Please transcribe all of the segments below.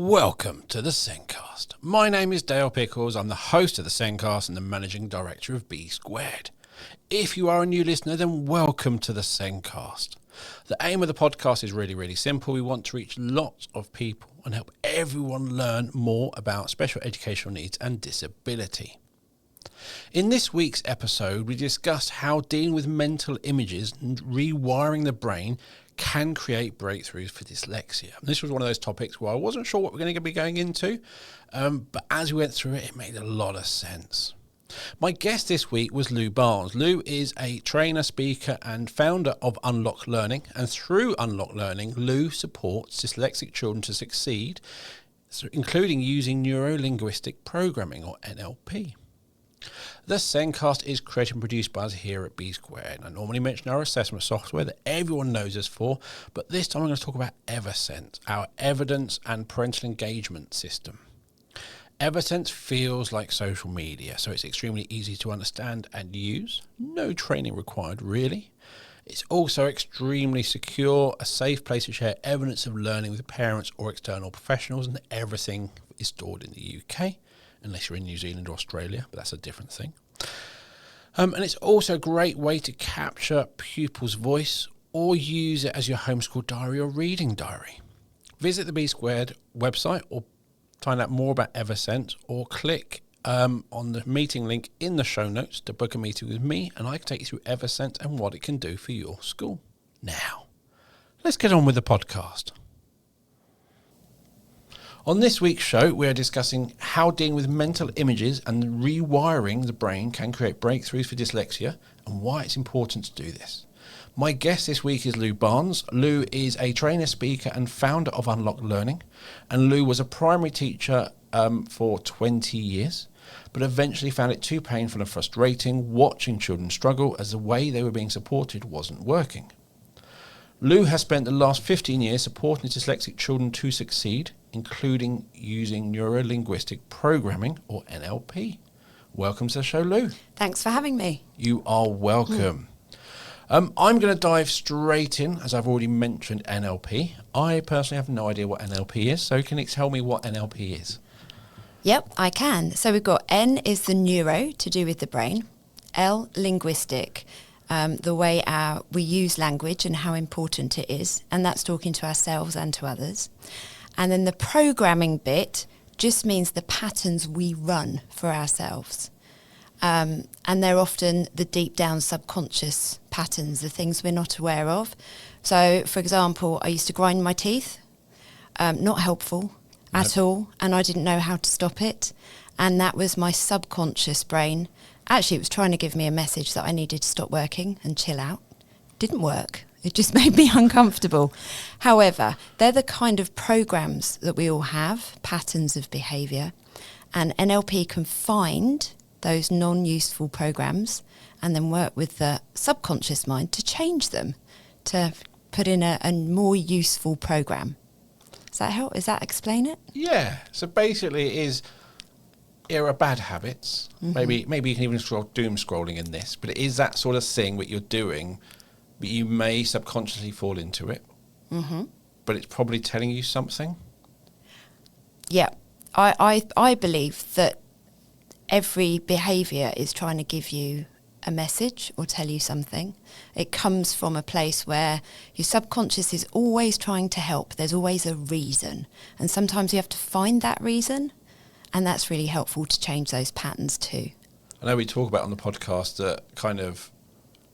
Welcome to the Zencast. My name is Dale Pickles. I'm the host of the Zencast and the managing director of B Squared. If you are a new listener, then welcome to the Zencast. The aim of the podcast is really simple. We want to reach lots of people and help everyone learn more about special educational needs and disability. In this week's episode, we discuss how dealing with mental images and rewiring the brain can create breakthroughs for dyslexia. And this was one of those topics where I wasn't sure what we're going to be going into, but as we went through it, it made a lot of sense. My guest this week was Lou Barnes. Lou is a trainer, speaker, and founder of Unlock Learning. And through Unlock Learning, Lou supports dyslexic children to succeed, including using Neuro Linguistic Programming, or NLP. The Zencast is created and produced by us here at B Squared. I normally mention our assessment software that everyone knows us for, but this time I'm going to talk about EverSense, our evidence and parental engagement system. EverSense feels like social media, so it's extremely easy to understand and use. No training required, really. It's also extremely secure, a safe place to share evidence of learning with parents or external professionals, and everything is stored in the UK. Unless you're in New Zealand or Australia, but that's a different thing. And it's also a great way to capture pupils' voice or use it as your homeschool diary or reading diary. Visit the B Squared website or find out more about EverSense, or click on the meeting link in the show notes to book a meeting with me, and I can take you through EverSense and what it can do for your school. Now, let's get on with the podcast. On this week's show, we are discussing how dealing with mental images and rewiring the brain can create breakthroughs for dyslexia and why it's important to do this. My guest this week is Lou Barnes. Lou is a trainer, speaker, and founder of Unlock Learning. And Lou was a primary teacher for 20 years, but eventually found it too painful and frustrating watching children struggle as the way they were being supported wasn't working. Lou has spent the last 15 years supporting dyslexic children to succeed, including using Neuro Linguistic Programming, or NLP. Welcome to the show, Lou. Thanks for having me. You are welcome. I'm going to dive straight in, as I've already mentioned NLP. I personally have no idea what NLP is, so can you tell me what NLP is? Yep, I can. So we've got N is the neuro, to do with the brain. L, linguistic, the way we use language and how important it is. And that's talking to ourselves and to others. And then the programming bit just means the patterns we run for ourselves. And they're often the deep down subconscious patterns, the things we're not aware of. So, for example, I used to grind my teeth. Not helpful at all. And I didn't know how to stop it. And that was my subconscious brain. Actually, it was trying to give me a message that I needed to stop working and chill out. Didn't work. It just made me uncomfortable. However, they're the kind of programs that we all have, patterns of behaviour, and NLP can find those non-useful programs and then work with the subconscious mind to change them, to put in a more useful program. Does that help? Does that explain it? Yeah. So basically it is era bad habits. Mm-hmm. Maybe you can even doom scrolling in this, but it is that sort of thing that you're doing, but you may subconsciously fall into it. Mm-hmm. But it's probably telling you something. Yeah. I believe that every behaviour is trying to give you a message or tell you something. It comes from a place where your subconscious is always trying to help. There's always a reason. And sometimes you have to find that reason. And that's really helpful to change those patterns too. I know we talk about on the podcast that kind of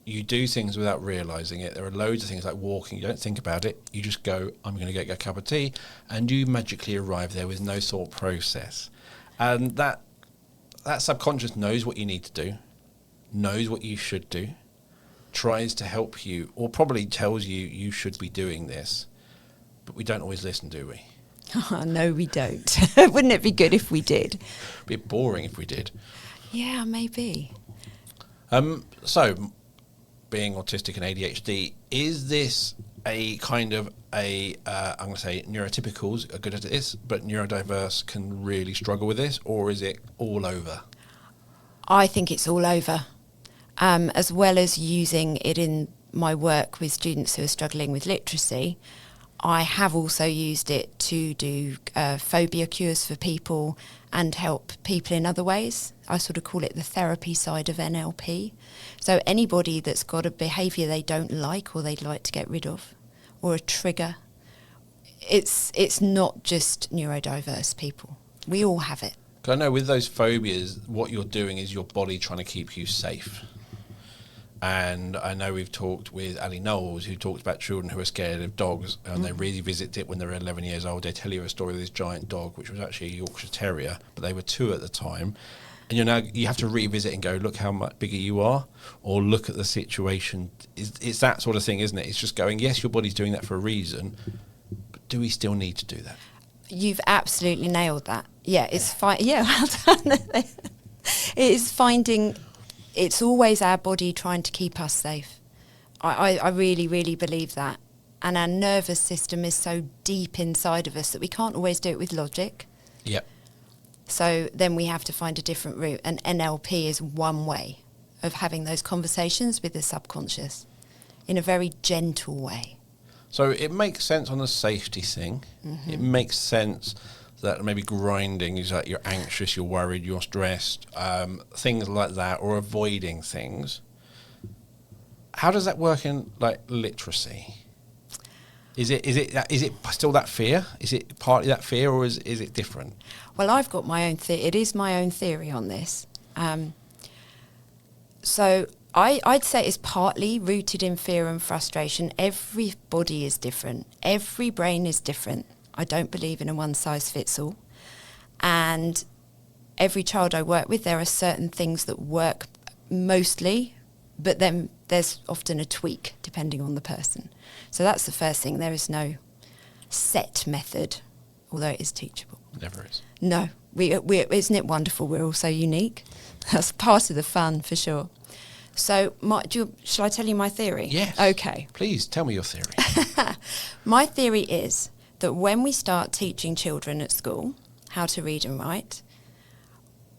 you do things without realising it. There are loads of things like walking. You don't think about it. You just go, I'm going to get a cup of tea. And you magically arrive there with no thought process. And that subconscious knows what you need to do, knows what you should do, tries to help you, or probably tells you you should be doing this. But we don't always listen, do we? Oh, no, we don't. Wouldn't it be good if we did? It'd be boring if we did. Yeah, maybe. So, being autistic and ADHD, is this a kind of I'm going to say neurotypicals are good at this, but neurodiverse can really struggle with this, or is it all over? I think it's all over, as well as using it in my work with students who are struggling with literacy. I have also used it to do phobia cures for people and help people in other ways. I sort of call it the therapy side of NLP. So anybody that's got a behaviour they don't like or they'd like to get rid of, or a trigger, it's not just neurodiverse people. We all have it. I know with those phobias, what you're doing is your body trying to keep you safe. And I know we've talked with Ali Knowles, who talks about children who are scared of dogs, and they revisit it when they're 11 years old. They tell you a story of this giant dog, which was actually a Yorkshire Terrier, but they were 2 at the time. And you have to revisit and go, look how much bigger you are, or look at the situation. It's that sort of thing, isn't it? It's just going, yes, your body's doing that for a reason, but do we still need to do that? You've absolutely nailed that. Yeah, it's fine. Yeah, well done. It is finding. It's always our body trying to keep us safe. I really, really believe that. And our nervous system is so deep inside of us that we can't always do it with logic. Yep. So then we have to find a different route. And NLP is one way of having those conversations with the subconscious in a very gentle way. So it makes sense on the safety thing. Mm-hmm. It makes sense that maybe grinding is like you're anxious, you're worried, you're stressed, things like that, or avoiding things. How does that work in like literacy? Is it still that fear? Is it partly that fear, or is it different? Well, I've got my own it is my own theory on this. So I'd say it's partly rooted in fear and frustration. Every body is different. Every brain is different. I don't believe in a one-size-fits-all. And every child I work with, there are certain things that work mostly, but then there's often a tweak depending on the person. So that's the first thing. There is no set method, although it is teachable. Never is. No. Isn't it wonderful? We're all so unique. That's part of the fun, for sure. So shall I tell you my theory? Yes. Okay. Please, tell me your theory. My theory is that when we start teaching children at school how to read and write,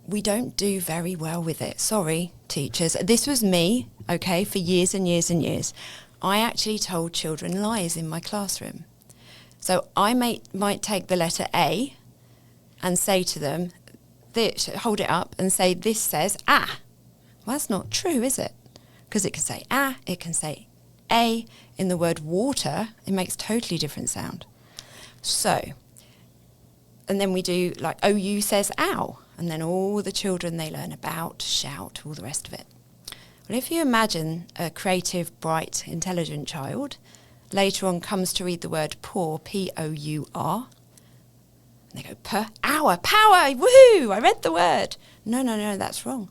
we don't do very well with it. Sorry, teachers. This was me, okay, for years and years and years. I actually told children lies in my classroom. So I might take the letter A and say to them, hold it up and say, this says ah. Well, that's not true, is it? Because it can say ah, it can say A. In the word water, it makes totally different sound. So, and then we do like OU says ow, and then all the children, they learn about, shout, all the rest of it. Well, if you imagine a creative, bright, intelligent child, later on comes to read the word pour, P-O-U-R, and they go, hour, power, woohoo, I read the word. No, that's wrong.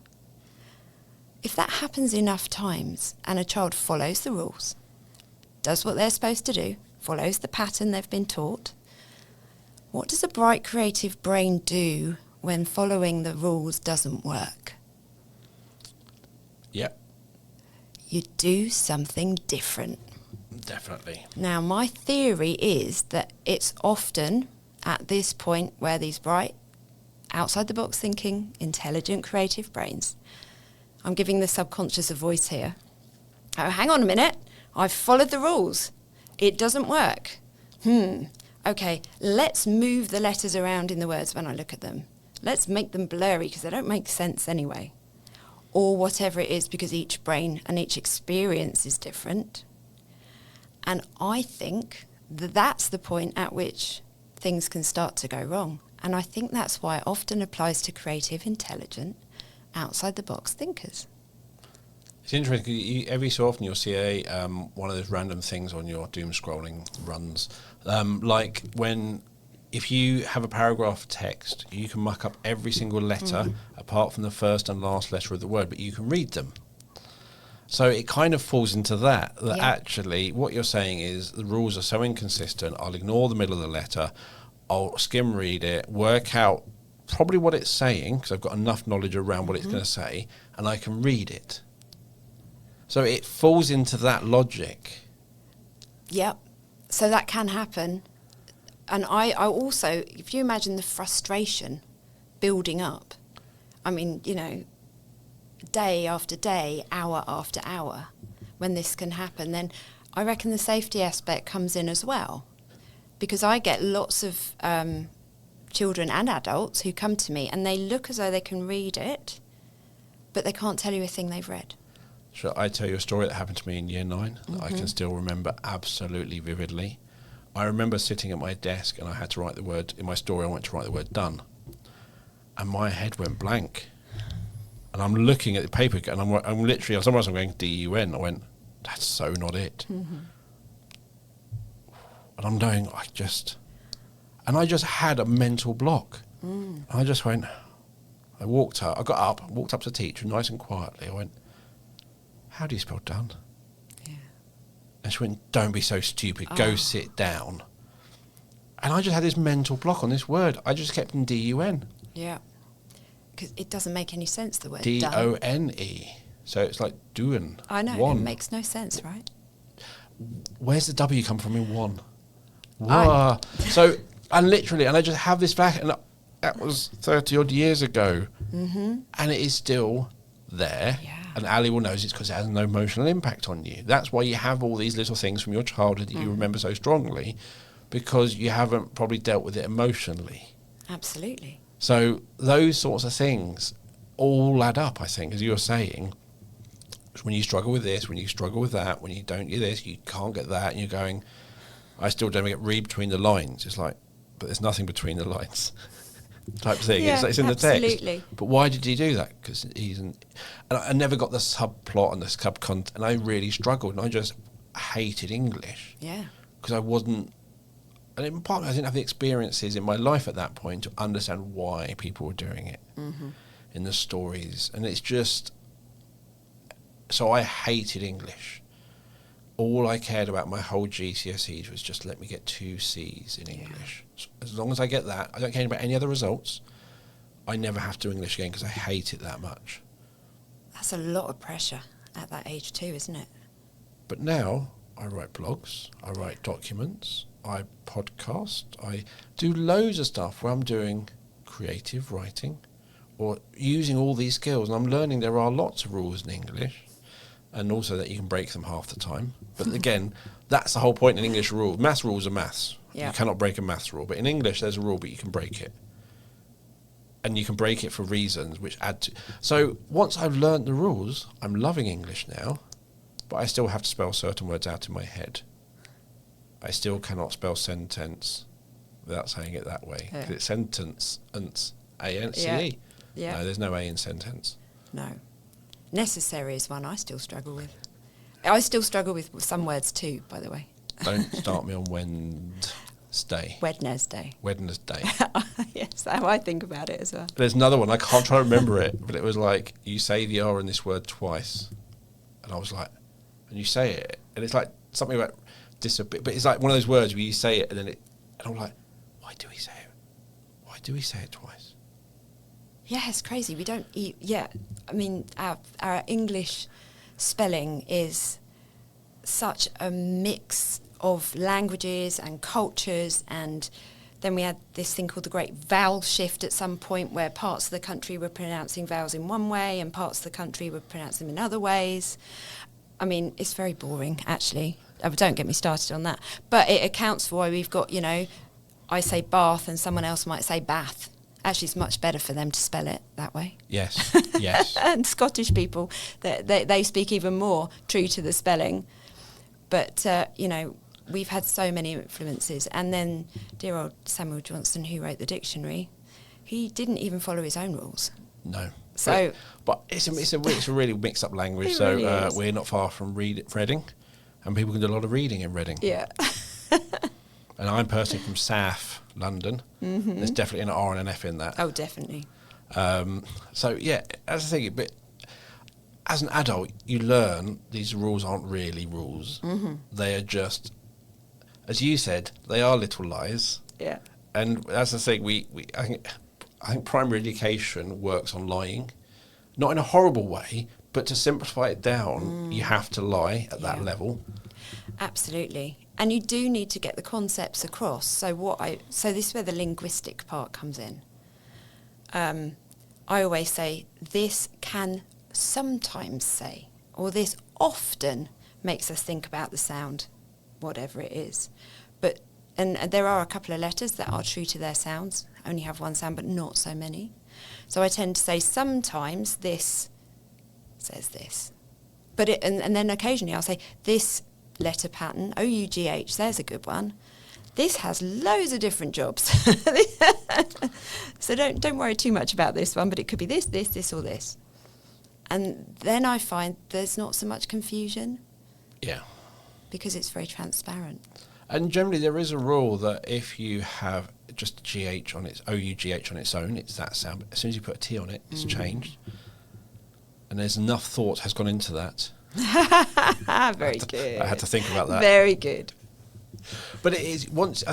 If that happens enough times and a child follows the rules, does what they're supposed to do, follows the pattern they've been taught, what does a bright creative brain do when following the rules doesn't work? Yep. You do something different. Definitely. Now, my theory is that it's often at this point where these bright, outside-the-box thinking, intelligent, creative brains, I'm giving the subconscious a voice here. Oh, hang on a minute. I've followed the rules. It doesn't work. Okay, let's move the letters around in the words when I look at them. Let's make them blurry because they don't make sense anyway. Or whatever it is, because each brain and each experience is different. And I think that that's the point at which things can start to go wrong. And I think that's why it often applies to creative, intelligent, outside-the-box thinkers. It's interesting, every so often you'll see one of those random things on your doom scrolling runs. Like if you have a paragraph of text, you can muck up every single letter apart from the first and last letter of the word, but you can read them. So it kind of falls into that actually what you're saying is the rules are so inconsistent, I'll ignore the middle of the letter, I'll skim read it, work out probably what it's saying, because I've got enough knowledge around what it's going to say, and I can read it. So it falls into that logic. Yep. So that can happen. And I also, if you imagine the frustration building up, I mean, day after day, hour after hour, when this can happen, then I reckon the safety aspect comes in as well. because I get lots of children and adults who come to me and they look as though they can read it, but they can't tell you a thing they've read. Shall I tell you a story that happened to me in year 9 that I can still remember absolutely vividly? I remember sitting at my desk and I had to write the word, in my story I went to write the word done. And my head went blank. And I'm looking at the paper and I'm literally, sometimes I'm going D-U-N. I went, that's so not it. And I'm going, I just had a mental block. And I just went, I walked up, I got up, walked up to the teacher nice and quietly. I went, how do you spell done? Yeah. And she went, don't be so stupid, go sit down. And I just had this mental block on this word. I just kept in D-U-N. Yeah. Because it doesn't make any sense, the word D-O-N-E. So it's like doing. I know, one. it makes no sense, right? Where's the W come from in one? Whoa. So, and literally, and I just have this back, and that was 30 odd years ago. And it is still there. Yeah. And Ali will know it's because it has no emotional impact on you. That's why you have all these little things from your childhood that you remember so strongly, because you haven't probably dealt with it emotionally. Absolutely. So those sorts of things all add up, I think, as you were saying. When you struggle with this, when you struggle with that, when you don't get this, you can't get that, and you're going, I still don't get read between the lines. It's like, but there's nothing between the lines type thing. Yeah, it's in absolutely. the text. But why did he do that? Because and I never got the subplot and the subcontent, and I really struggled, and I just hated English. Yeah. Because I wasn't, and in part I didn't have the experiences in my life at that point to understand why people were doing it in the stories. And it's just, so I hated English. All I cared about my whole GCSEs was just let me get 2 C's in English. So as long as I get that, I don't care about any other results. I never have to do English again because I hate it that much. That's a lot of pressure at that age too, isn't it? But now I write blogs, I write documents, I podcast, I do loads of stuff where I'm doing creative writing or using all these skills, and I'm learning there are lots of rules in English, and also that you can break them half the time. But again, that's the whole point in English rules. Maths rules are maths. Yeah. You cannot break a maths rule. But in English, there's a rule, but you can break it. And you can break it for reasons which add to... So once I've learned the rules, I'm loving English now, but I still have to spell certain words out in my head. I still cannot spell sentence without saying it that way. Yeah. 'Cause it's sentence, A-N-C-E. Yeah. No, there's no A in sentence. No. Necessary is one I still struggle with. I still struggle with some words too, by the way. Don't start me on Wednesday. Wednesday. Wednesday. Yes, that's how I think about it as well. There's another one, I can't try to remember it, but it was like, you say the R in this word twice. And I was like, and you say it, and it's like something about disappear, but it's like one of those words where you say it, and then and I'm like, why do we say it? Why do we say it twice? Yeah, it's crazy. We don't eat. Yeah, I mean, our English spelling is such a mix of languages and cultures, and then we had this thing called the Great Vowel Shift at some point, where parts of the country were pronouncing vowels in one way and parts of the country were pronouncing them in other ways. I mean, it's very boring, actually. Don't get me started on that. But it accounts for why we've got, I say bath and someone else might say bath. Actually, it's much better for them to spell it that way. Yes, yes. And Scottish people, they speak even more true to the spelling. But, we've had so many influences. And then dear old Samuel Johnson, who wrote the dictionary, he didn't even follow his own rules. No. So, but it's a really mixed up language. It So really is. we're not far from Reading, and people can do a lot of reading in Reading. yeah. And I'm personally from South London. Mm-hmm. There's definitely an R and an F in that. Oh, definitely. So yeah, as I think, but as an adult, you learn these rules aren't really rules. Mm-hmm. They are just, as you said, they are little lies. Yeah. And that's the thing. I think primary education works on lying, not in a horrible way, but to simplify it down, you have to lie at that level. Absolutely. And you do need to get the concepts across. So this is where the linguistic part comes in. I always say, this can sometimes say, or this often makes us think about the sound, whatever it is. But And there are a couple of letters that are true to their sounds, only have one sound, but not so many. So I tend to say sometimes this says this. But and then occasionally I'll say this letter pattern, O-U-G-H, there's a good one. This has loads of different jobs. So don't worry too much about this one, but it could be this, or this. And then I find there's not so much confusion. Yeah. Because it's very transparent. And generally there is a rule that if you have just GH on its, O-U-G-H on its own, it's that sound. But as soon as you put a T on it, it's changed. And there's enough thought has gone into that. Very good. I had to think about that. Very good. But it is, once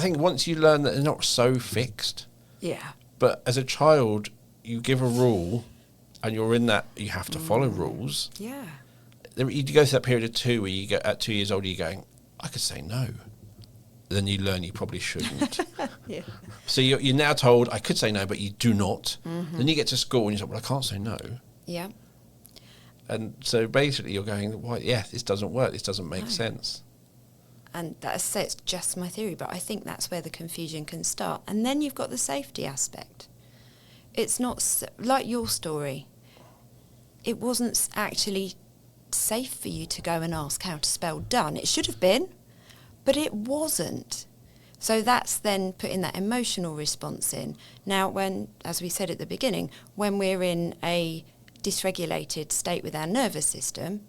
you learn that they're not so fixed. Yeah. But as a child, you give a rule and you're in that, you have to follow rules. Yeah. You go through that period of 2 where you get at 2 years old, you're going, I could say no. Then you learn you probably shouldn't. Yeah. So you're now told, I could say no, but you do not. Then you get to school and you're like, well, I can't say no. Yeah. And so basically you're going, well, yeah, this doesn't work. This doesn't make sense. And that's it's just my theory, but I think that's where the confusion can start. And then you've got the safety aspect. It's not like your story. It wasn't actually safe for you to go and ask how to spell done. It should have been, but it wasn't. So that's then putting that emotional response in. Now, when, as we said at the beginning, when we're in a dysregulated state with our nervous system,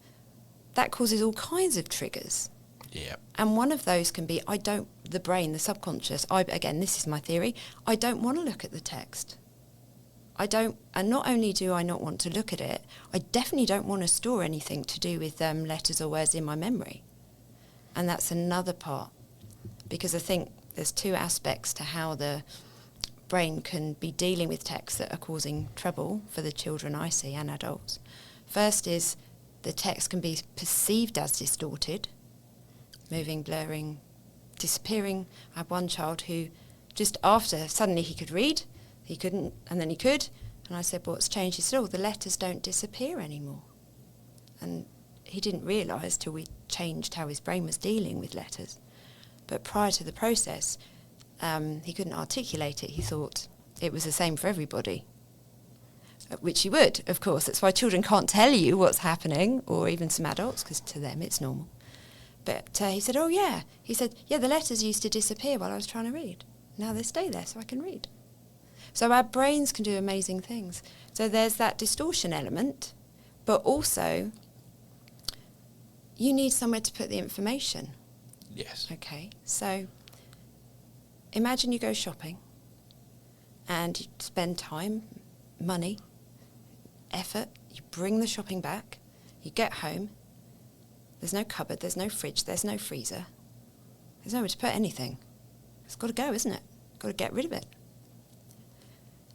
that causes all kinds of triggers. Yeah. And one of those can be, the brain, the subconscious, again, this is my theory, I don't want to look at the text. And not only do I not want to look at it, I definitely don't want to store anything to do with letters or words in my memory. And that's another part, because I think there's 2 aspects to how the brain can be dealing with text that are causing trouble for the children I see and adults. First is the text can be perceived as distorted, moving, blurring, disappearing. I had one child who just after, suddenly he could read, he couldn't, and then he could. And I said, what's changed? He said, the letters don't disappear anymore. And he didn't realise till we changed how his brain was dealing with letters. But prior to the process, he couldn't articulate it. He thought it was the same for everybody, which he would, of course. That's why children can't tell you what's happening, or even some adults, because to them it's normal. But he said, oh, yeah. He said, yeah, the letters used to disappear while I was trying to read. Now they stay there so I can read. So our brains can do amazing things. So there's that distortion element, but also you need somewhere to put the information. Yes. Okay, so imagine you go shopping and you spend time, money, effort, you bring the shopping back, you get home, there's no cupboard, there's no fridge, there's no freezer, there's nowhere to put anything. It's got to go, isn't it? Got to get rid of it.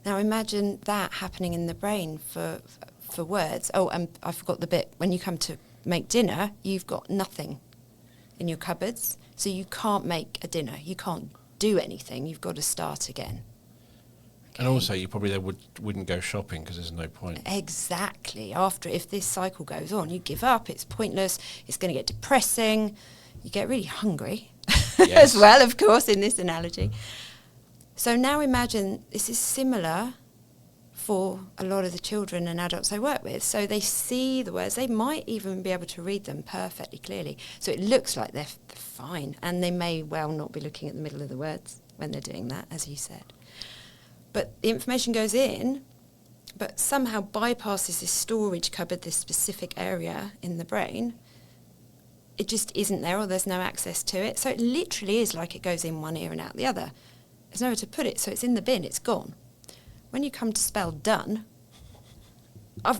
Now imagine that happening in the brain for words. Oh, and I forgot the bit, when you come to make dinner, you've got nothing in your cupboards, so you can't make a dinner. You can't do anything. You've got to start again. Okay? And also, you probably wouldn't go shopping because there's no point. Exactly. If this cycle goes on, you give up. It's pointless. It's going to get depressing. You get really hungry Yes. as well, of course, in this analogy. So now imagine this is similar for a lot of the children and adults I work with. So they see the words. They might even be able to read them perfectly clearly. So it looks like they're fine. And they may well not be looking at the middle of the words when they're doing that, as you said. But the information goes in, but somehow bypasses this storage cupboard, this specific area in the brain. It just isn't there, or there's no access to it. So it literally is like it goes in one ear and out the other. There's nowhere to put it, so it's in the bin, it's gone. When you come to spell done, I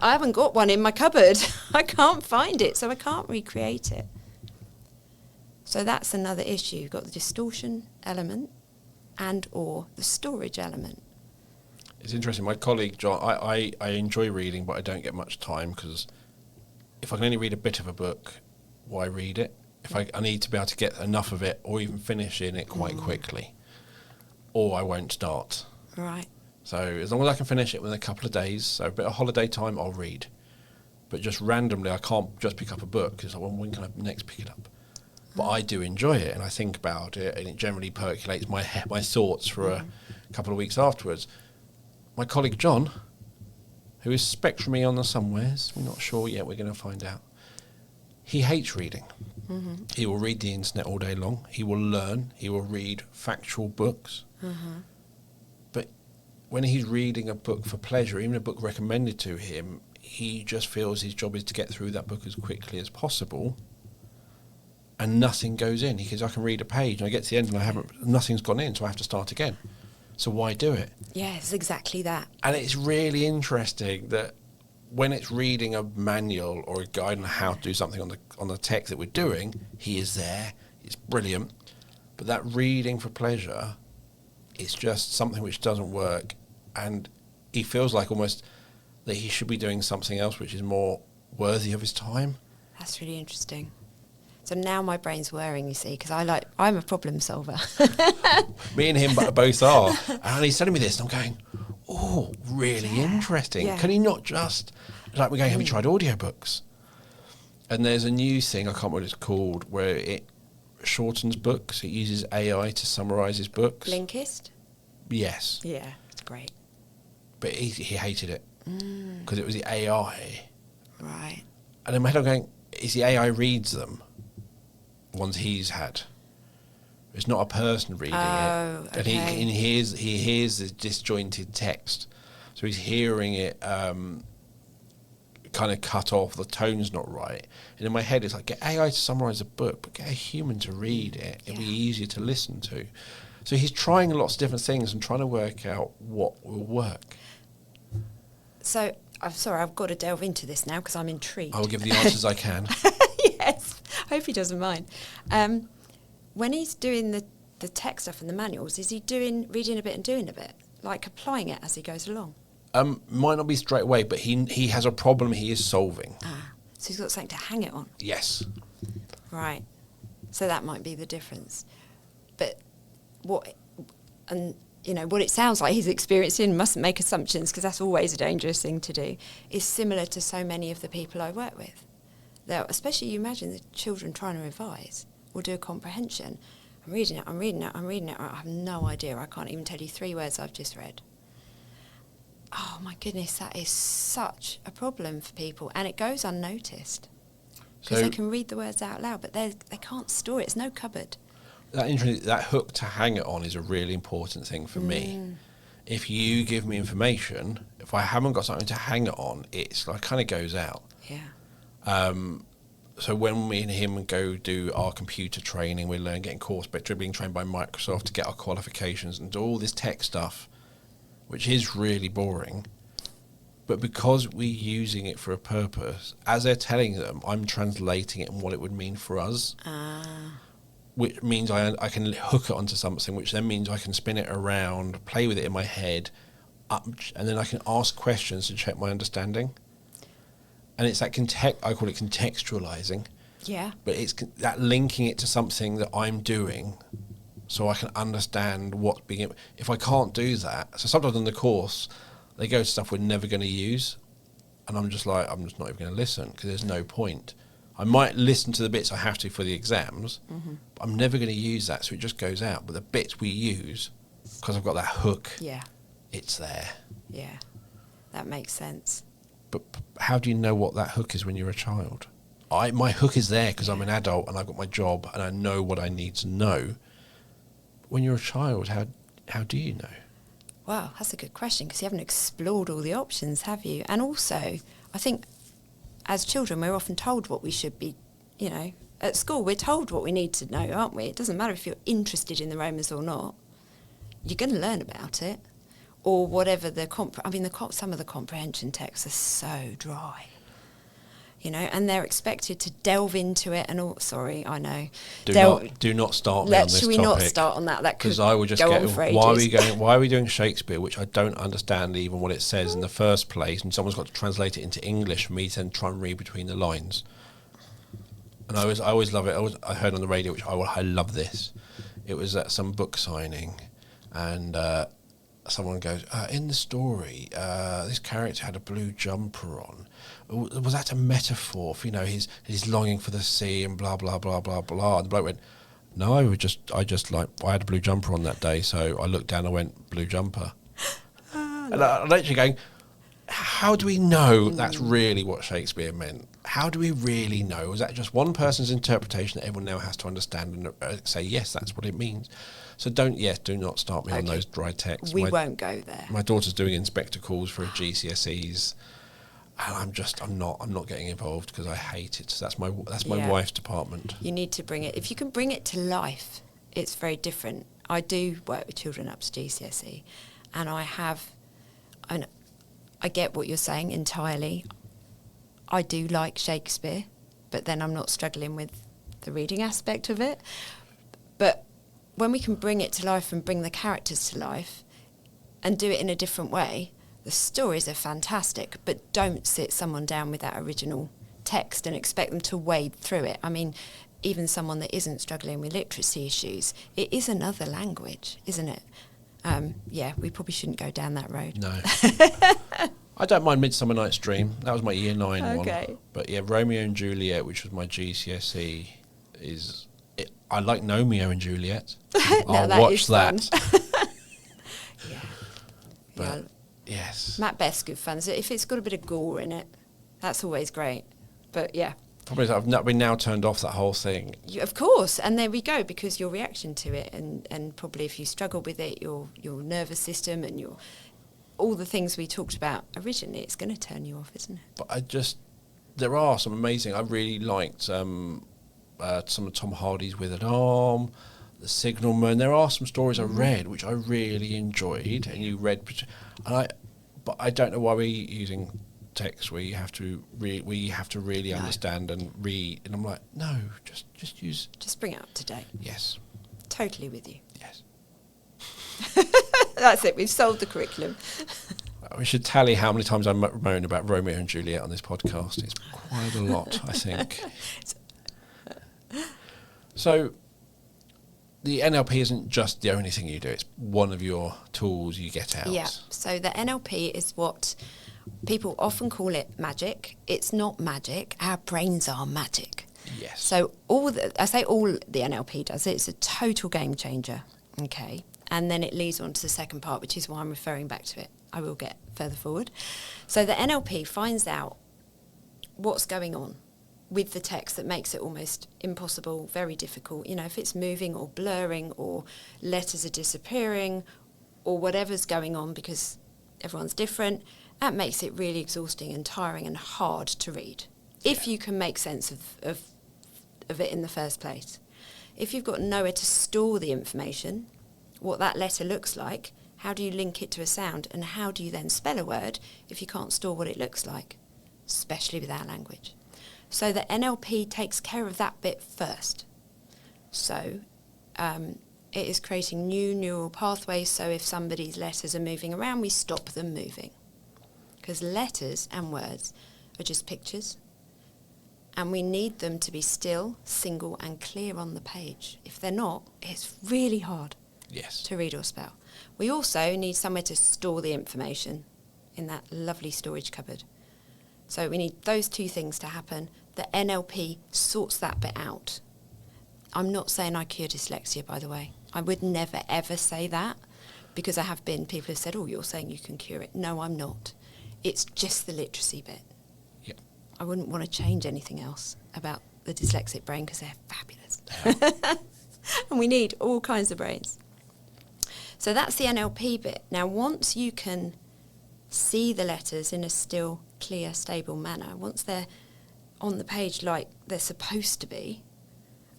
haven't got one in my cupboard. I can't find it, so I can't recreate it. So that's another issue. You've got the distortion element and or the storage element. It's interesting. My colleague, John, I enjoy reading, but I don't get much time because if I can only read a bit of a book, why read it? If I need to be able to get enough of it or even finish in it quite quickly, or I won't start. Right. So as long as I can finish it within a couple of days, so a bit of holiday time, I'll read. But just randomly, I can't just pick up a book because when can I next pick it up? But I do enjoy it, and I think about it, and it generally percolates my thoughts for a couple of weeks afterwards. My colleague John, who is spectrumy on the somewheres, we're not sure yet, we're going to find out. He hates reading. He will read the internet all day long. He will learn. He will read factual books. But when he's reading a book for pleasure, even a book recommended to him, he just feels his job is to get through that book as quickly as possible, and nothing goes in. He goes, I can read a page, and I get to the end, and nothing's gone in, so I have to start again. So why do it? Yeah, it's exactly that. And it's really interesting that when it's reading a manual or a guide on how to do something on the text that we're doing, he is there. It's brilliant. But that reading for pleasure is just something which doesn't work, and he feels like almost that he should be doing something else which is more worthy of his time. That's really interesting. So now my brain's whirring, you see, because I'm a problem solver. Me and him both are. And he's telling me this, and I'm going, oh, really interesting. Yeah. Can he not just, like we're going, have you tried audiobooks? And there's a new thing, I can't remember what it's called, where it shortens books. It uses AI to summarise his books. Blinkist? Yes. Yeah, it's great. But he hated it because it was the AI. Right. And in my head I'm going, is the AI reads them? Ones he's had. It's not a person reading it. Okay. And he hears the disjointed text. So he's hearing it kind of cut off, the tone's not right. And in my head it's like, get AI to summarise a book, but get a human to read it. It'll be easier to listen to. So he's trying lots of different things and trying to work out what will work. So, I'm sorry, I've got to delve into this now because I'm intrigued. I will give the answers I can. Yes, I hope he doesn't mind. When he's doing the tech stuff and the manuals, is he reading a bit and doing a bit? Like applying it as he goes along? Might not be straight away, but he has a problem he is solving. So he's got something to hang it on? Yes. Right. So that might be the difference. But what it sounds like he's experiencing, mustn't make assumptions because that's always a dangerous thing to do, is similar to so many of the people I work with. Especially you imagine the children trying to revise or do a comprehension. I'm reading it, I have no idea, I can't even tell you 3 words I've just read. Oh my goodness, that is such a problem for people, and it goes unnoticed. Because they can read the words out loud, but they can't store it, it's no cupboard. That hook to hang it on is a really important thing for me. If you give me information, if I haven't got something to hang it on, it's like kind of goes out. Yeah. So when me and him go do our computer training, we're getting being trained by Microsoft to get our qualifications and do all this tech stuff, which is really boring. But because we're using it for a purpose, as they're telling them, I'm translating it and what it would mean for us. Which means I can hook it onto something, which then means I can spin it around, play with it in my head, and then I can ask questions to check my understanding. And it's that I call it contextualizing. Yeah. But it's that linking it to something that I'm doing, so I can understand what's being. If I can't do that, so sometimes in the course, they go to stuff we're never going to use, and I'm just not even going to listen because there's no point. I might listen to the bits I have to for the exams, but I'm never going to use that, so it just goes out. But the bits we use, because I've got that hook, it's there. Yeah, that makes sense. But how do you know what that hook is when you're a child? My hook is there because I'm an adult and I've got my job and I know what I need to know. When you're a child, how do you know? Well, that's a good question because you haven't explored all the options, have you? And also, I think as children, we're often told what we should be, at school, we're told what we need to know, aren't we? It doesn't matter if you're interested in the Romans or not. You're going to learn about it. Or whatever some of the comprehension texts are so dry, and they're expected to delve into it and all. Sorry, I know. Do not start me on this topic. Should we not start on that? That because I would just get why are we doing Shakespeare, which I don't understand even what it says in the first place, and someone's got to translate it into English for me to then try and read between the lines. And I always love it. I heard on the radio, which I love this. It was at some book signing, and someone goes, in the story, this character had a blue jumper on. Was that a metaphor for, his longing for the sea and blah, blah, blah, blah, blah? And the bloke went, no, I had a blue jumper on that day, so I looked down and went, blue jumper. And I'm actually going, how do we know that's really what Shakespeare meant? How do we really know? Was that just one person's interpretation that everyone now has to understand and say, yes, that's what it means? So do not start me on those dry texts. We won't go there. My daughter's doing inspector calls for her GCSEs, and I'm not getting involved because I hate it. So that's my wife's department. You need to bring it. If you can bring it to life, it's very different. I do work with children up to GCSE, and I get what you're saying entirely. I do like Shakespeare, but then I'm not struggling with the reading aspect of it. But when we can bring it to life and bring the characters to life and do it in a different way, the stories are fantastic, but don't sit someone down with that original text and expect them to wade through it. I mean, even someone that isn't struggling with literacy issues, it is another language, isn't it? We probably shouldn't go down that road. No. I don't mind Midsummer Night's Dream. That was my Year 9 one. But yeah, Romeo and Juliet, which was my GCSE, I like Romeo and Juliet. I'll watch that. But yes. Macbeth's good fun. So if it's got a bit of gore in it, that's always great. But yeah. Probably I've been now turned off that whole thing. Of course, and there we go, because your reaction to it, and probably if you struggle with it, your nervous system and all the things we talked about originally, it's going to turn you off, isn't it? But there are some amazing. I really liked some of Tom Hardy's Withered Arm, The Signalman. There are some stories I read which I really enjoyed, and you read, but I don't know why we're using text where you have to really understand and read. And I'm like, no, just bring it up to date. Yes, totally with you. Yes. That's it. We've solved the curriculum. We should tally how many times I moan about Romeo and Juliet on this podcast. It's quite a lot, I think. So the NLP isn't just the only thing you do. It's one of your tools you get out. Yeah. So the NLP is what people often call it magic. It's not magic. Our brains are magic. Yes. So all the NLP does it. It's a total game changer. Okay. And then it leads on to the second part, which is why I'm referring back to it. I will get further forward. So the NLP finds out what's going on with the text that makes it almost impossible, very difficult. If it's moving or blurring or letters are disappearing or whatever's going on because everyone's different, that makes it really exhausting and tiring and hard to read. If you can make sense of it in the first place. If you've got nowhere to store the information, what that letter looks like, how do you link it to a sound, and how do you then spell a word if you can't store what it looks like, especially with our language? So the NLP takes care of that bit first. So it is creating new neural pathways, so if somebody's letters are moving around, we stop them moving. Because letters and words are just pictures, and we need them to be still, single and clear on the page. If they're not, it's really hard. Yes. To read or spell. We also need somewhere to store the information in that lovely storage cupboard. So we need those two things to happen. The NLP sorts that bit out. I'm not saying I cure dyslexia, by the way. I would never, ever say that, because people have said, oh, you're saying you can cure it. No, I'm not. It's just the literacy bit. Yeah. I wouldn't want to change anything else about the dyslexic brain because they're fabulous. Yeah. And we need all kinds of brains. So that's the NLP bit. Now, once you can see the letters in a still, clear, stable manner, once they're on the page like they're supposed to be,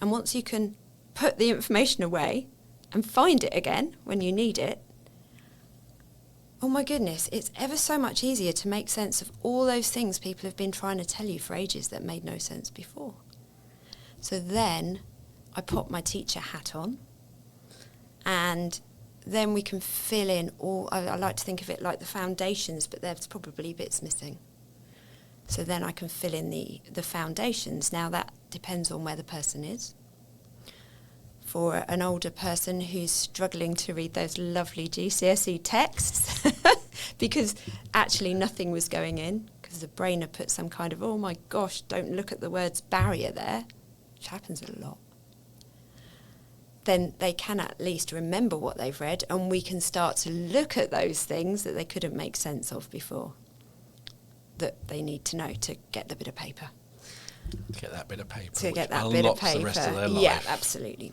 and once you can put the information away and find it again when you need it, oh my goodness, it's ever so much easier to make sense of all those things people have been trying to tell you for ages that made no sense before. So then I pop my teacher hat on, and then we can fill in I like to think of it like the foundations, but there's probably bits missing. So then I can fill in the foundations. Now that depends on where the person is. for an older person who's struggling to read those lovely GCSE texts because actually nothing was going in because the brain had put some kind of, oh my gosh, don't look at the words barrier there, which happens a lot. Then they can at least remember what they've read, and we can start to look at those things that they couldn't make sense of before, that they need to know to get the bit of paper. Get that bit of paper. To get that unlocks bit of paper. The rest of their life. Yeah, absolutely.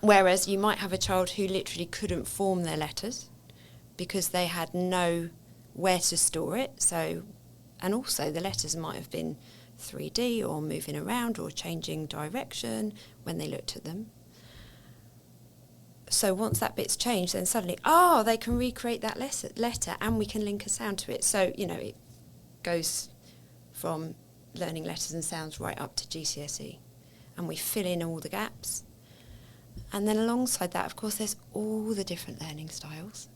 Whereas you might have a child who literally couldn't form their letters because they had no where to store it. So, and also the letters might have been 3D or moving around or changing direction when they looked at them. So once that bit's changed, then suddenly, they can recreate that letter and we can link a sound to it. So, it goes from learning letters and sounds right up to GCSE. And we fill in all the gaps. And then alongside that, of course, there's all the different learning styles.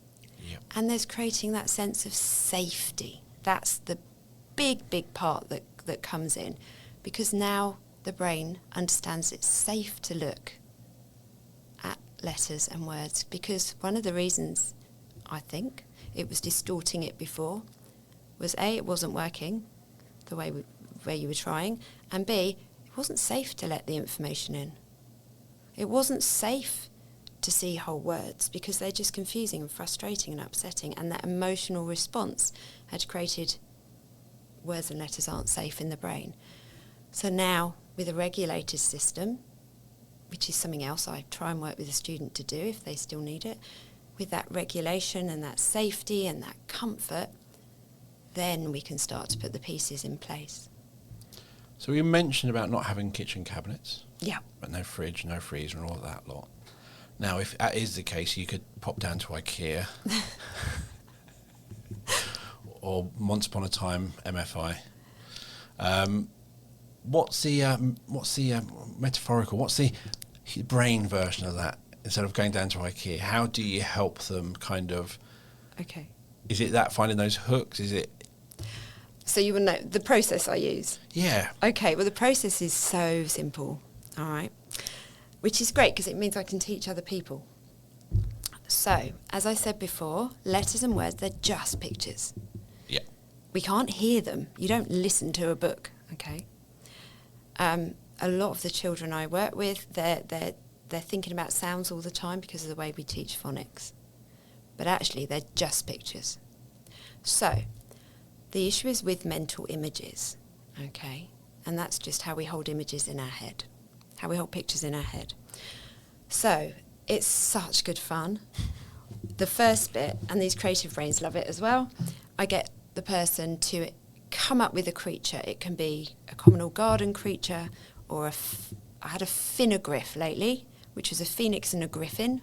Yep. And there's creating that sense of safety. That's the big, big part that comes in. Because now the brain understands it's safe to look at letters and words, because one of the reasons I think it was distorting it before was A, it wasn't working the way you were trying, and B, it wasn't safe to let the information in. It wasn't safe to see whole words because they're just confusing and frustrating and upsetting, and that emotional response had created words and letters aren't safe in the brain. So now with a regulated system, which is something else I try and work with a student to do if they still need it, with that regulation and that safety and that comfort, then we can start to put the pieces in place. So we mentioned about not having kitchen cabinets. Yeah. But no fridge, no freezer and all of that lot. Now, if that is the case, you could pop down to IKEA or once upon a time, MFI. What's the metaphorical, what's the brain version of that? Instead of going down to IKEA, how do you help them kind of... Okay. Is it that finding those hooks? Is it... So you will know the process I use? Yeah. Okay, well the process is so simple, all right? Which is great because it means I can teach other people. So, as I said before, letters and words, they're just pictures. Yeah. We can't hear them. You don't listen to a book, okay? A lot of the children I work with, they're thinking about sounds all the time because of the way we teach phonics. But actually, they're just pictures. So, the issue is with mental images, okay? And that's just how we hold images in our head, how we hold pictures in our head. So, it's such good fun. The first bit, and these creative brains love it as well, I get the person to come up with a creature. It can be a common or garden creature, or I had a phenogryph lately, which was a phoenix and a griffin.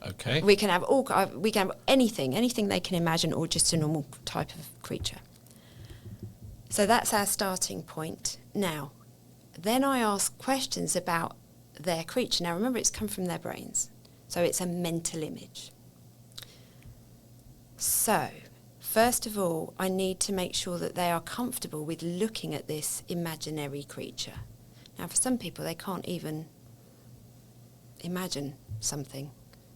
Okay. We can have anything they can imagine, or just a normal type of creature. So that's our starting point. Now, then I ask questions about their creature. Now remember, it's come from their brains, so it's a mental image. So, first of all, I need to make sure that they are comfortable with looking at this imaginary creature. Now, for some people, they can't even imagine something.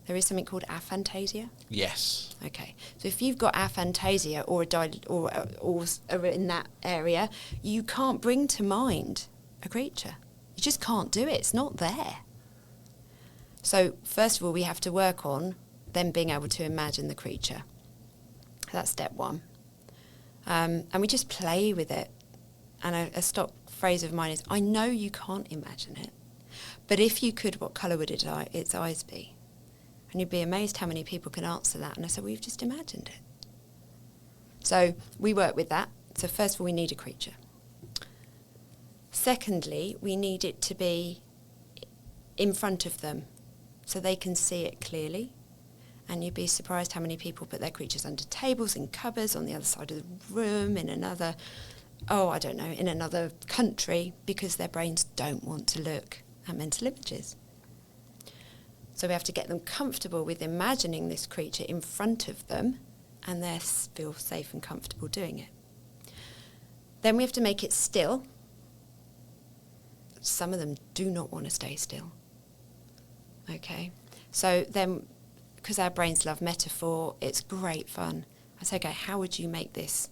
There is something called aphantasia. Yes. Okay, so if you've got aphantasia or are in that area, you can't bring to mind a creature. You just can't do it. It's not there. So first of all, we have to work on them being able to imagine the creature. That's step one. And we just play with it. And a stock phrase of mine is, I know you can't imagine it, but if you could, what colour would its eyes be? And you'd be amazed how many people can answer that. And I said, well, you've just imagined it. So we work with that. So first of all, we need a creature. Secondly, we need it to be in front of them so they can see it clearly. And you'd be surprised how many people put their creatures under tables, in cupboards, on the other side of the room, in another country, because their brains don't want to look at mental images. So we have to get them comfortable with imagining this creature in front of them, and they feel safe and comfortable doing it. Then we have to make it still. Some of them do not want to stay still. Okay. So then, because our brains love metaphor, it's great fun. I say, okay, how would you make this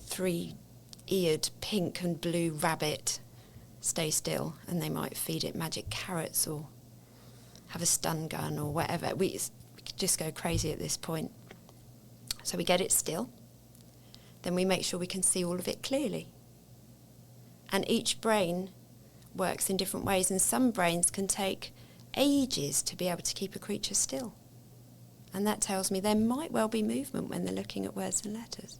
3-eared pink and blue rabbit stay still? And they might feed it magic carrots or have a stun gun or whatever. We could just go crazy at this point. So we get it still. Then we make sure we can see all of it clearly. And each brain works in different ways, and some brains can take ages to be able to keep a creature still. And that tells me there might well be movement when they're looking at words and letters.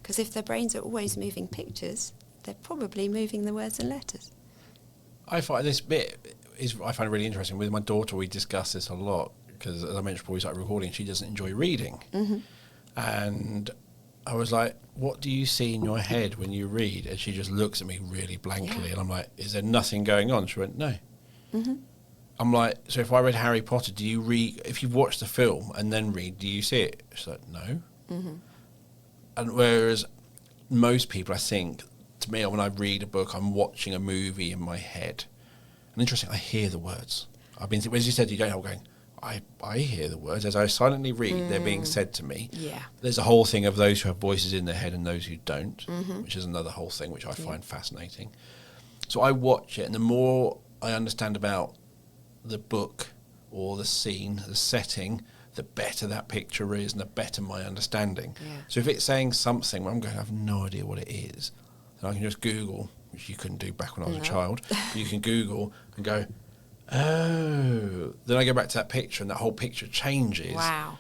Because if their brains are always moving pictures, they're probably moving the words and letters. I find this bit I find it really interesting. With my daughter, we discuss this a lot because, as I mentioned before we started recording, she doesn't enjoy reading. Mm-hmm. And I was like, what do you see in your head when you read? And she just looks at me really blankly. And I'm like, is there nothing going on? She went, no. Mm-hmm. I'm like, so if I read Harry Potter, do you read, if you watch the film and then read, do you see it? She's like, no. Mm-hmm. And whereas most people, I think, to me, when I read a book, I'm watching a movie in my head. And interesting, I hear the words. I've been, as you said, you don't know, going, I hear the words. As I silently read, they're being said to me. Yeah. There's a whole thing of those who have voices in their head and those who don't, Mm-hmm. which is another whole thing which I find fascinating. So I watch it, and the more I understand about the book or the scene, the setting, the better that picture is and the better my understanding. Yeah. So if it's saying something where I'm going, I have no idea what it is, then I can just Google, which you couldn't do back when I was a child, but you can Google and go, oh, then I go back to that picture and that whole picture changes. Wow.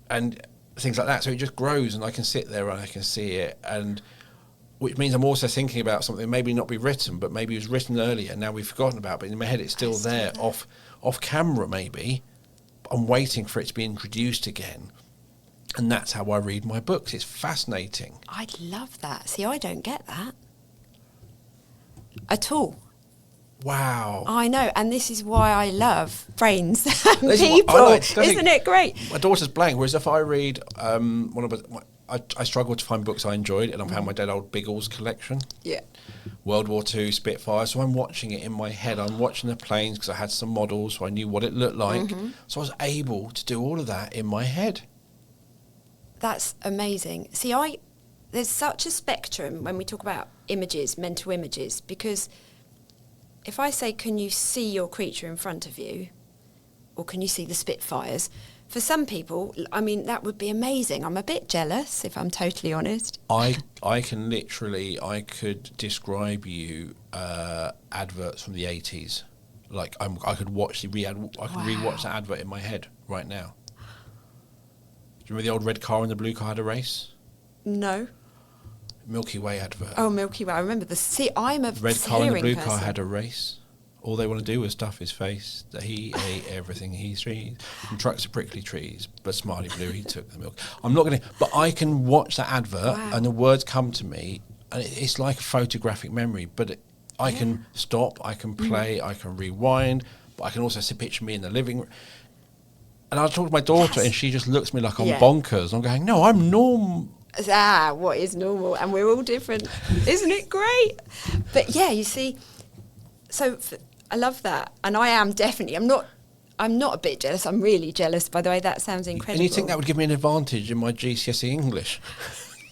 And things like that. So it just grows and I can sit there and I can see it. And which means I'm also thinking about something maybe not be written, but maybe it was written earlier and now we've forgotten about it. But in my head it's still there, off camera maybe. But I'm waiting for it to be introduced again. And that's how I read my books. It's fascinating. I'd love that. See, I don't get that at all. Wow. I know, and this is why I love brains and people. Isn't it great? My daughter's blank, whereas if I read I struggled to find books I enjoyed, and I found my dead old Biggles collection. Yeah. World War II, Spitfire. So I'm watching it in my head. I'm watching the planes because I had some models, so I knew what it looked like. Mm-hmm. So I was able to do all of that in my head. That's amazing. See, there's such a spectrum when we talk about images, mental images, because if I say, can you see your creature in front of you, or can you see the Spitfires? For some people, I mean, that would be amazing. I'm a bit jealous, if I'm totally honest. I could describe you adverts from the 80s. Like I could watch rewatch that advert in my head right now. Do you remember the old red car and the blue car had a race? No. Milky Way advert. Oh, Milky Way. I remember I'm a red car and the blue person. car had a race. All they want to do was stuff his face. That he ate everything he sees. From trucks to prickly trees, but Smiley Blue, he took the milk. I'm not going to, but I can watch that advert and the words come to me, and it's like a photographic memory. But I can stop, I can play, I can rewind, but I can also picture me in the living room. And I talk to my daughter, and she just looks at me like I'm bonkers. I'm going, no, I'm normal. What is normal? And we're all different. Isn't it great? But yeah, you see, so I love that. And I am definitely, I'm not a bit jealous. I'm really jealous, by the way. That sounds incredible. And you think that would give me an advantage in my GCSE English?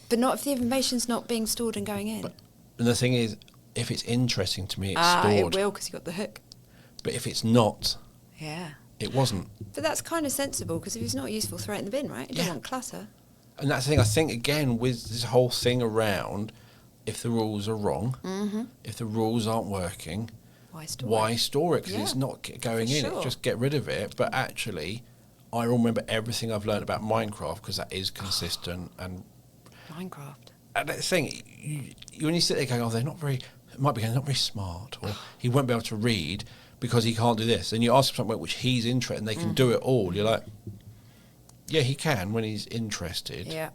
But not if the information's not being stored and going in. And the thing is, if it's interesting to me, it's stored. It will, because you've got the hook. But if it's not, it wasn't. But that's kind of sensible, because if it's not useful, throw it in the bin, right? You don't want clutter. And that's the thing, I think, again, with this whole thing around, if the rules are wrong, if the rules aren't working, why store it? Because it's not going in. It's just get rid of it. But actually, I remember everything I've learned about Minecraft, because that is consistent. And Minecraft. And the thing, when you sit there going, they're not very, it might be not very smart, or he won't be able to read because he can't do this. And you ask him something which he's interested in, they can do it all. You're like, yeah, he can when he's interested. Yeah.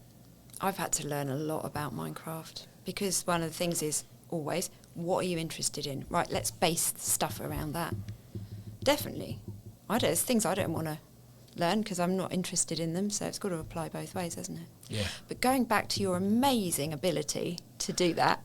I've had to learn a lot about Minecraft, because one of the things is always, what are you interested in? Right, let's base stuff around that. Definitely. There's things I don't want to learn because I'm not interested in them, so it's got to apply both ways, hasn't it? Yeah. But going back to your amazing ability to do that,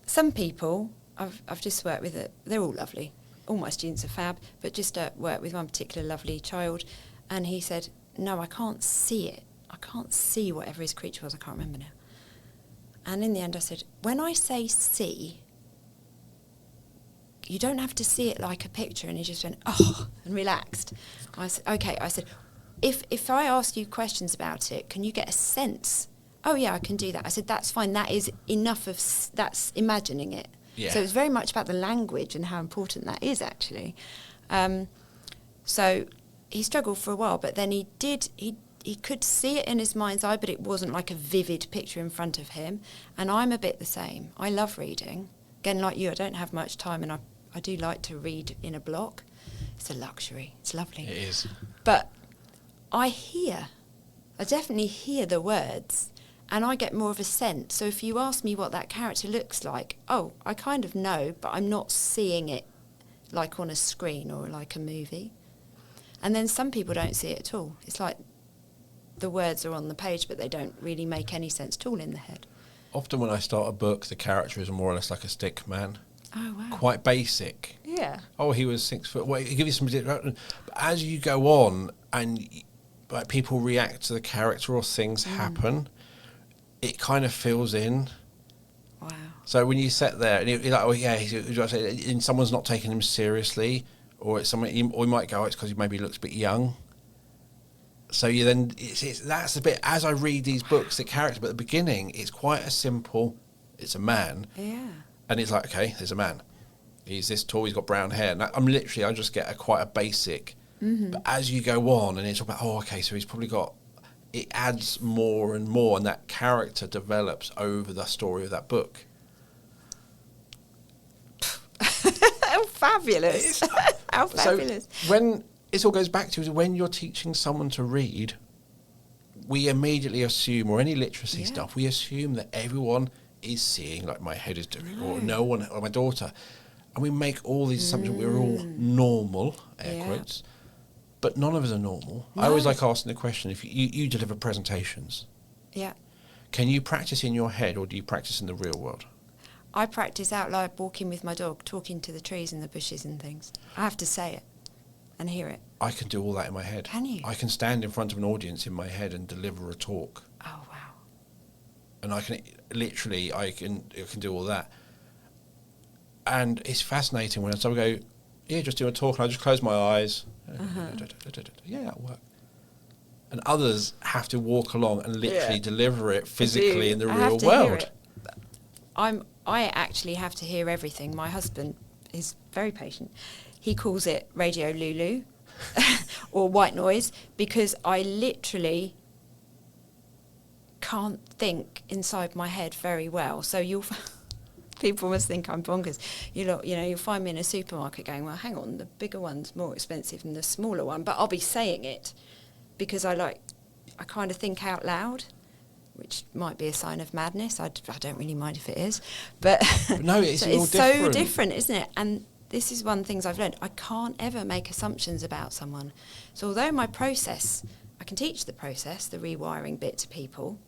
some people I've just worked with they're all lovely. All my students are fab, but just worked with one particular lovely child, and he said, no, I can't see it. I can't see whatever his creature was. I can't remember now. And in the end I said, when I say see, you don't have to see it like a picture. And he just went, oh, and relaxed. I said, okay. I said, if I ask you questions about it, can you get a sense? Oh, yeah, I can do that. I said, that's fine. That is enough of, that's imagining it. Yeah. So it's very much about the language and how important that is, actually. So he struggled for a while, but then he could see it in his mind's eye, but it wasn't like a vivid picture in front of him. And I'm a bit the same. I love reading. Again, like you, I don't have much time, and I do like to read in a block. It's a luxury. It's lovely. It is. But I definitely hear the words, and I get more of a sense. So if you ask me what that character looks like, oh, I kind of know, but I'm not seeing it like on a screen or like a movie. And then some people don't see it at all. It's like the words are on the page, but they don't really make any sense at all in the head. Often when I start a book, the character is more or less like a stick man. Oh, wow. Quite basic. Yeah. Oh, he was 6 foot. Well, he give you some. But as you go on and like people react to the character or things happen, it kind of fills in. Wow. So when you sit there and you're like, oh yeah, and someone's not taking him seriously, or it's someone, or you might go, oh, it's because he maybe looks a bit young. So you then, that's a bit, as I read these books, the character, but at the beginning, it's quite a simple, it's a man. Yeah. And it's like, okay, there's a man. He's this tall, he's got brown hair. And I just get quite a basic. Mm-hmm. But as you go on, and it's about, oh, okay, so he's probably got, it adds more and more, and that character develops over the story of that book. How fabulous. How fabulous. So when it all goes back to when you're teaching someone to read, we immediately assume, or any literacy stuff, we assume that everyone is seeing like my head is doing, or no one, or my daughter. And we make all these assumptions. We're all normal, air quotes, but none of us are normal. No. I always like asking the question, if you deliver presentations, can you practice in your head, or do you practice in the real world? I practice out loud, walking with my dog, talking to the trees and the bushes and things. I have to say it and hear it. I can do all that in my head. Can you? I can stand in front of an audience in my head and deliver a talk. Oh, wow. And I can literally, I can do all that. And it's fascinating when someone go, yeah, just do a talk, and I just close my eyes. Yeah, that'll work. And others have to walk along and literally deliver it physically in the real world. I actually have to hear everything. My husband is very patient. He calls it Radio Lulu or white noise, because I literally can't think inside my head very well. So people must think I'm bonkers. You'll find me in a supermarket going, well, hang on, the bigger one's more expensive than the smaller one, but I'll be saying it because I kind of think out loud, which might be a sign of madness. I don't really mind if it is, but no, it's so different, isn't it? And this is one of the things I've learned. I can't ever make assumptions about someone. So although my process, I can teach the process, the rewiring bit to people,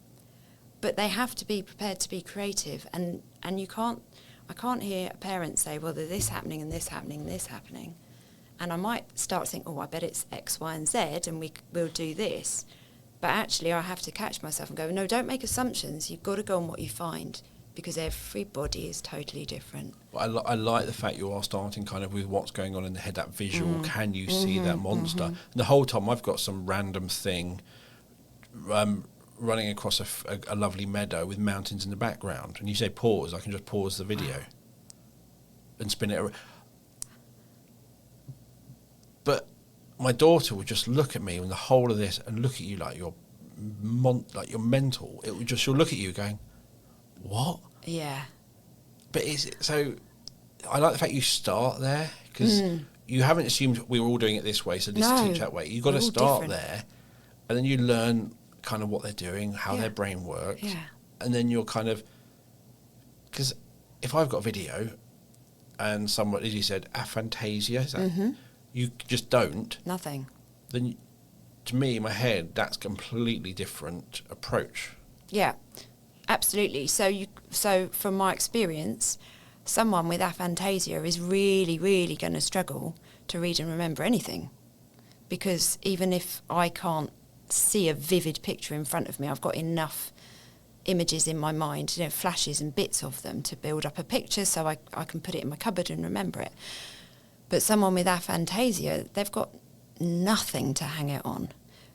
but they have to be prepared to be creative. And I can't hear a parent say, well, there's this happening and this happening and this happening. And I might start to think, oh, I bet it's X, Y, and Z, and we'll do this. But actually, I have to catch myself and go, no, don't make assumptions. You've got to go on what you find, because everybody is totally different. Well, I like the fact you are starting kind of with what's going on in the head, that visual. Can you see that monster? And the whole time I've got some random thing running across a lovely meadow with mountains in the background. And you say pause, I can just pause the video and spin it around. But my daughter would just look at me and the whole of this and look at you like you're mental. She'll look at you going, what? Yeah. But so I like the fact you start there, because you haven't assumed we were all doing it this way, so this teach that way. You've got to start there, and then you learn kind of what they're doing, how their brain works, and then you're kind of, because if I've got video and someone, as you said, aphantasia, is that you just don't. Nothing. Then, to me, in my head, that's completely different approach. Yeah, absolutely. So from my experience, someone with aphantasia is really, really going to struggle to read and remember anything, because even if I can't see a vivid picture in front of me, I've got enough images in my mind, flashes and bits of them to build up a picture so I can put it in my cupboard and remember it. But someone with aphantasia, they've got nothing to hang it on.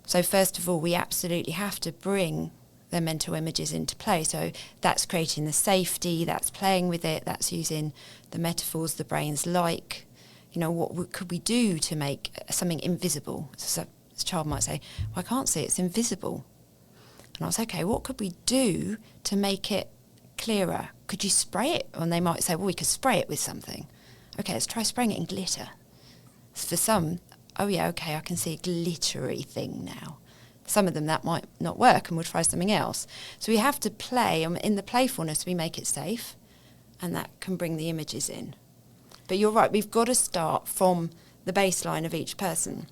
So first of all, we absolutely have to bring their mental images into play. So that's creating the safety, that's playing with it, that's using the metaphors the brains like. What could we do to make something invisible? So a child might say, well, I can't see, it's invisible. And I was okay, what could we do to make it clearer? Could you spray it? And they might say, well, we could spray it with something. Okay, let's try spraying it in glitter. For some, oh yeah, okay, I can see a glittery thing now. Some of them that might not work and we'll try something else. So we have to play, in the playfulness we make it safe, and that can bring the images in. But you're right, we've got to start from the baseline of each person.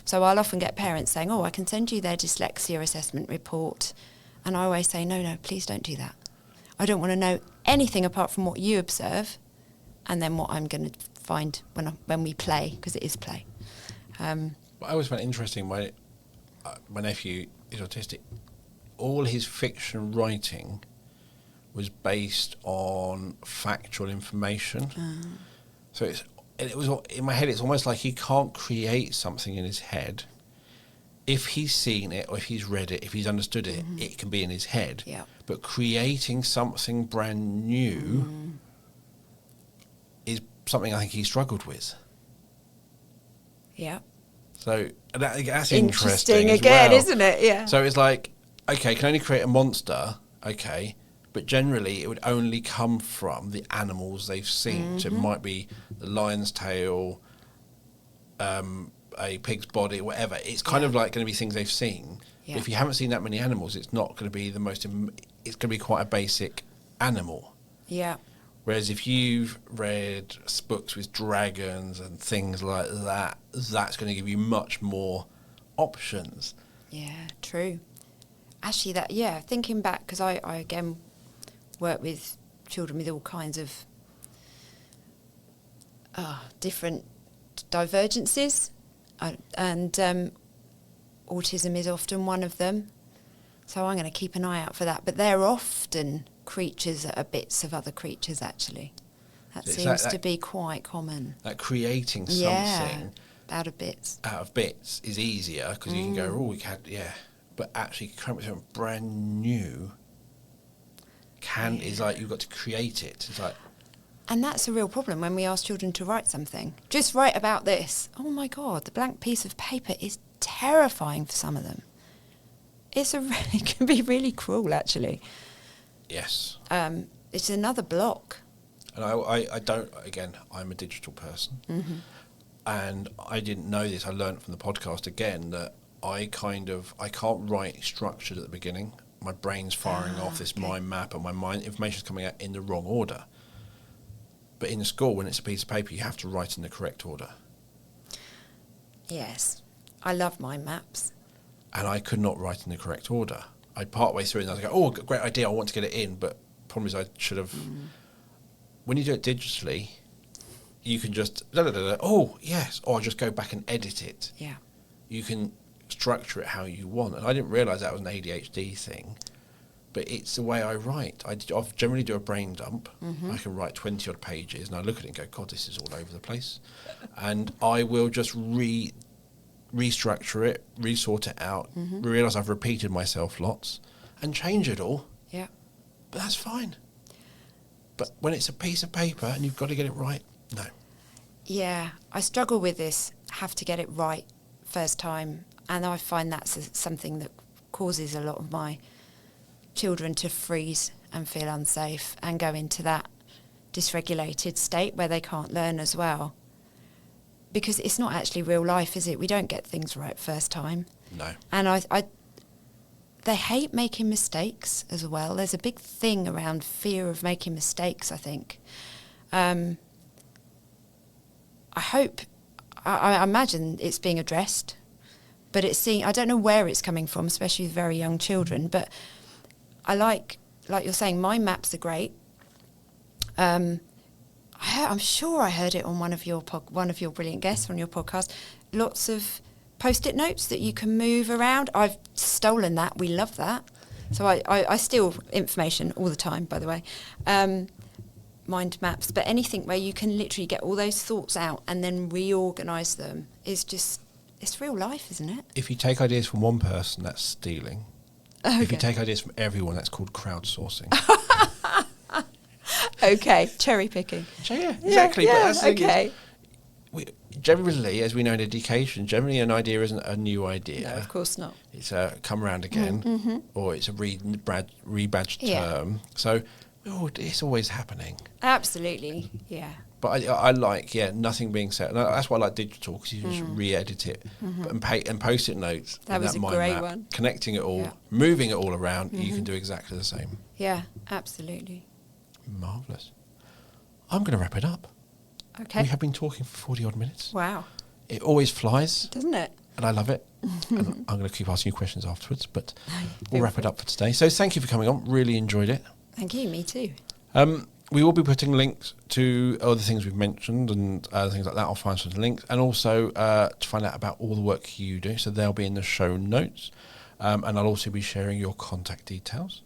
So I'll often get parents saying, oh, I can send you their dyslexia assessment report. And I always say, no, please don't do that. I don't want to know anything apart from what you observe and then what I'm going to find when we play, because it is play. I always find it interesting, my nephew is autistic. All his fiction writing was based on factual information. So it was in my head, it's almost like he can't create something in his head. If he's seen it or if he's read it, if he's understood it, it can be in his head. Yeah. But creating something brand new is something I think he struggled with. Yeah. So that's interesting as again, well. Isn't it? Yeah. So it's like, okay, can only create a monster, okay, but generally it would only come from the animals they've seen. So it might be the lion's tail, a pig's body, whatever. It's kind of like going to be things they've seen. Yeah. But if you haven't seen that many animals, it's not going to be it's going to be quite a basic animal. Yeah. Whereas if you've read books with dragons and things like that, that's going to give you much more options. Yeah, true. Actually, thinking back, because I again work with children with all kinds of different divergences, and autism is often one of them. So I'm going to keep an eye out for that. But they're often creatures that are bits of other creatures, actually. That seems to be quite common. That creating something out of bits is easier, because you can go, oh, we can, but actually come up with something brand new is like you've got to create it. It's like, and that's a real problem when we ask children to write something. Just write about this. Oh my God, the blank piece of paper is terrifying for some of them. It can be really cruel, actually. Yes. It's another block. And I don't, again, I'm a digital person. And I didn't know this. I learned from the podcast again that I can't write structured at the beginning. My brain's firing off this mind map, and my mind information's coming out in the wrong order. But in school, when it's a piece of paper, you have to write in the correct order. Yes. I love mind maps. And I could not write in the correct order. I'd part way through and I was like, oh, great idea, I want to get it in. But the problem is I should have... When you do it digitally, you can just... oh, yes. Or I'll just go back and edit it. Yeah. You can structure it how you want. And I didn't realise that was an ADHD thing. But it's the way I write. I generally do a brain dump. I can write 20-odd pages, and I look at it and go, God, this is all over the place. And I will just restructure it, resort it out, realise I've repeated myself lots, and change it all. Yeah. But that's fine. But when it's a piece of paper and you've got to get it right, no. Yeah, I struggle with this, have to get it right first time. And I find that's something that causes a lot of my children to freeze and feel unsafe and go into that dysregulated state where they can't learn as well. Because it's not actually real life, is it? We don't get things right first time. No. And they hate making mistakes as well. There's a big thing around fear of making mistakes, I think. I imagine it's being addressed, but I don't know where it's coming from, especially with very young children. But I like you're saying, mind maps are great. I'm sure I heard it on one of your brilliant guests on your podcast. Lots of post-it notes that you can move around. I've stolen that. We love that. So I steal information all the time, by the way. Mind maps, but anything where you can literally get all those thoughts out and then reorganise them is just, it's real life, isn't it? If you take ideas from one person, that's stealing. Okay. If you take ideas from everyone, that's called crowdsourcing. Okay, cherry picking. So, yeah, exactly. Yeah, but that's the thing okay. Generally, as we know in education, generally an idea isn't a new idea. No, of course not. It's a come around again, or it's a rebadged term. So it's always happening. Absolutely, yeah. But I like, nothing being said. And that's why I like digital, because you can just re-edit it and post-it notes. That was a great one. Connecting it all, moving it all around, you can do exactly the same. Yeah, absolutely. Marvellous. I'm going to wrap it up. Okay. We have been talking for 40-odd minutes. Wow. It always flies. Doesn't it? And I love it. And I'm going to keep asking you questions afterwards, but we'll wrap it up for today. So thank you for coming on. Really enjoyed it. Thank you. Me too. We will be putting links to other things we've mentioned and things like that. I'll find some links. And also to find out about all the work you do. So they'll be in the show notes. And I'll also be sharing your contact details.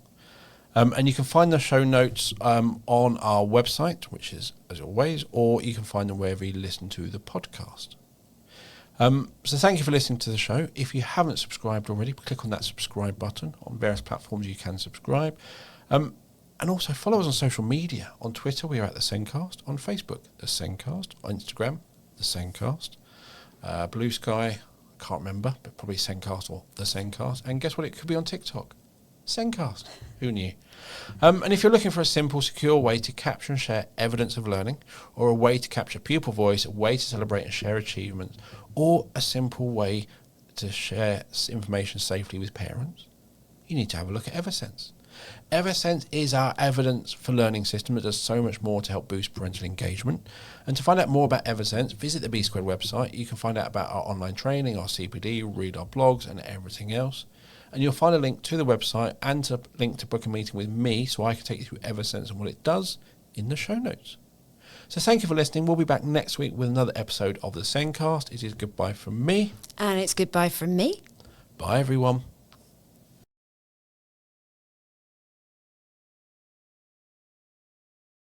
And you can find the show notes on our website, which is, as always, or you can find them wherever you listen to the podcast. So thank you for listening to the show. If you haven't subscribed already, click on that subscribe button. On various platforms you can subscribe. And also follow us on social media. On Twitter, we are at The Sendcast. On Facebook, The Sendcast. On Instagram, The Sendcast. Blue Sky, can't remember, but probably Sendcast or The Sendcast. And guess what? It could be on TikTok. Sendcast. Who knew? And if you're looking for a simple, secure way to capture and share evidence of learning, or a way to capture pupil voice, a way to celebrate and share achievements, or a simple way to share information safely with parents, you need to have a look at Eversense. Eversense is our evidence for learning system that does so much more to help boost parental engagement. And to find out more about Eversense, visit the B Squared website. You can find out about our online training, our CPD, read our blogs and everything else. And you'll find a link to the website and a link to book a meeting with me so I can take you through Eversense and what it does in the show notes. So thank you for listening. We'll be back next week with another episode of The Sendcast. It is goodbye from me. And it's goodbye from me. Bye, everyone.